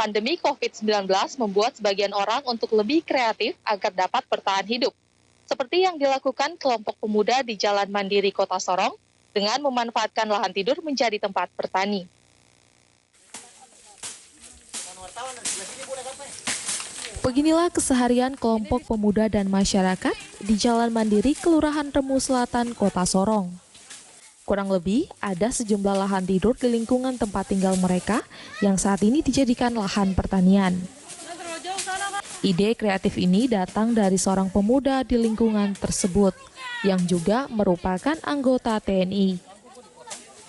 Pandemi COVID-19 membuat sebagian orang untuk lebih kreatif agar dapat bertahan hidup. Seperti yang dilakukan kelompok pemuda di Jalan Mandiri Kota Sorong dengan memanfaatkan lahan tidur menjadi tempat bertani. Beginilah keseharian kelompok pemuda dan masyarakat di Jalan Mandiri, Kelurahan Remu Selatan, Kota Sorong. Kurang lebih ada sejumlah lahan tidur di lingkungan tempat tinggal mereka yang saat ini dijadikan lahan pertanian. Ide kreatif ini datang dari seorang pemuda di lingkungan tersebut yang juga merupakan anggota TNI.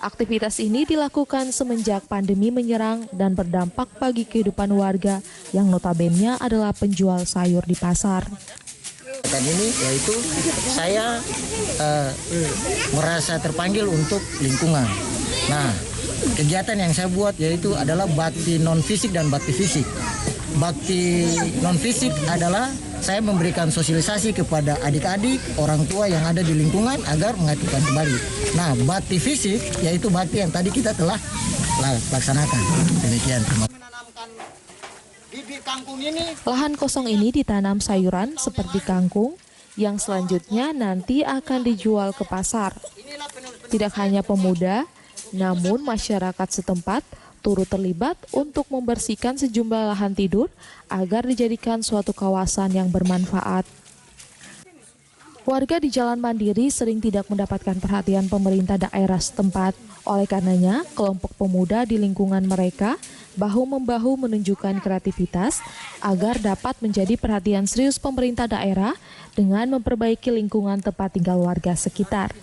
Aktivitas ini dilakukan semenjak pandemi menyerang dan berdampak bagi kehidupan warga yang notabene adalah penjual sayur di pasar. Dan ini yaitu saya merasa terpanggil untuk lingkungan. Nah, kegiatan yang saya buat yaitu adalah bakti non fisik dan bakti fisik. Bakti non fisik adalah saya memberikan sosialisasi kepada adik-adik, orang tua yang ada di lingkungan agar mengaktifkan kembali. Nah, bakti fisik yaitu bakti yang tadi kita telah laksanakan. Demikian. Lahan kosong ini ditanam sayuran seperti kangkung yang selanjutnya nanti akan dijual ke pasar. Tidak hanya pemuda, namun masyarakat setempat turut terlibat untuk membersihkan sejumlah lahan tidur agar dijadikan suatu kawasan yang bermanfaat. Warga di Jalan Mandiri sering tidak mendapatkan perhatian pemerintah daerah setempat. Oleh karenanya, kelompok pemuda di lingkungan mereka bahu-membahu menunjukkan kreativitas agar dapat menjadi perhatian serius pemerintah daerah dengan memperbaiki lingkungan tempat tinggal warga sekitar.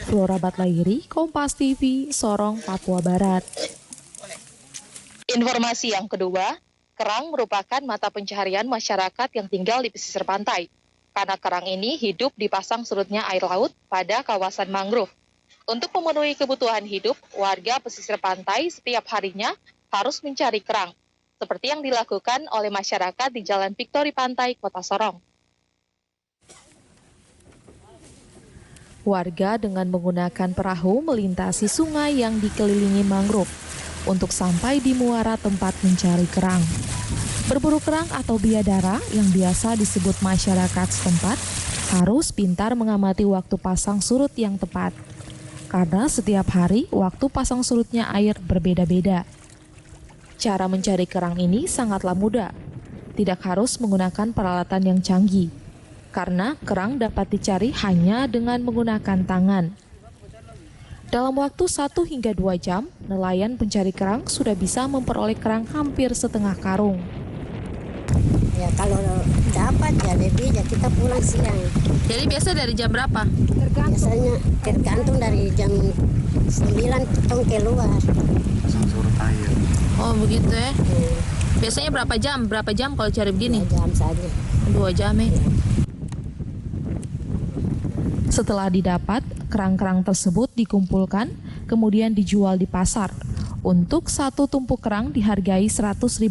Flora Batlairi, Kompas TV, Sorong, Papua Barat. Informasi yang kedua, kerang merupakan mata pencaharian masyarakat yang tinggal di pesisir pantai. Karena kerang ini hidup di pasang surutnya air laut pada kawasan mangrove. Untuk memenuhi kebutuhan hidup, warga pesisir pantai setiap harinya harus mencari kerang, seperti yang dilakukan oleh masyarakat di Jalan Victory Pantai, Kota Sorong. Warga dengan menggunakan perahu melintasi sungai yang dikelilingi mangrove untuk sampai di muara tempat mencari kerang. Berburu kerang atau biadara yang biasa disebut masyarakat setempat harus pintar mengamati waktu pasang surut yang tepat. Karena setiap hari waktu pasang surutnya air berbeda-beda. Cara mencari kerang ini sangatlah mudah. Tidak harus menggunakan peralatan yang canggih. Karena kerang dapat dicari hanya dengan menggunakan tangan. Dalam waktu 1 hingga 2 jam, nelayan pencari kerang sudah bisa memperoleh kerang hampir setengah karung. Ya kalau dapat ya lebih ya kita pulang siang. Jadi biasa dari jam berapa? Biasanya tergantung dari jam 9 tong keluar. Pasang surut air. Oh begitu ya. Biasanya berapa jam? Berapa jam kalau cari begini? 2 jam saja. 2 jam ya. Setelah didapat, kerang-kerang tersebut dikumpulkan, kemudian dijual di pasar. Untuk satu tumpuk kerang dihargai Rp100.000.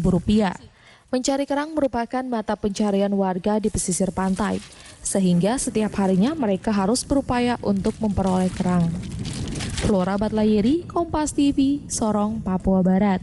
Mencari kerang merupakan mata pencarian warga di pesisir pantai, sehingga setiap harinya mereka harus berupaya untuk memperoleh kerang. Flora Batlairi, Kompas TV, Sorong, Papua Barat.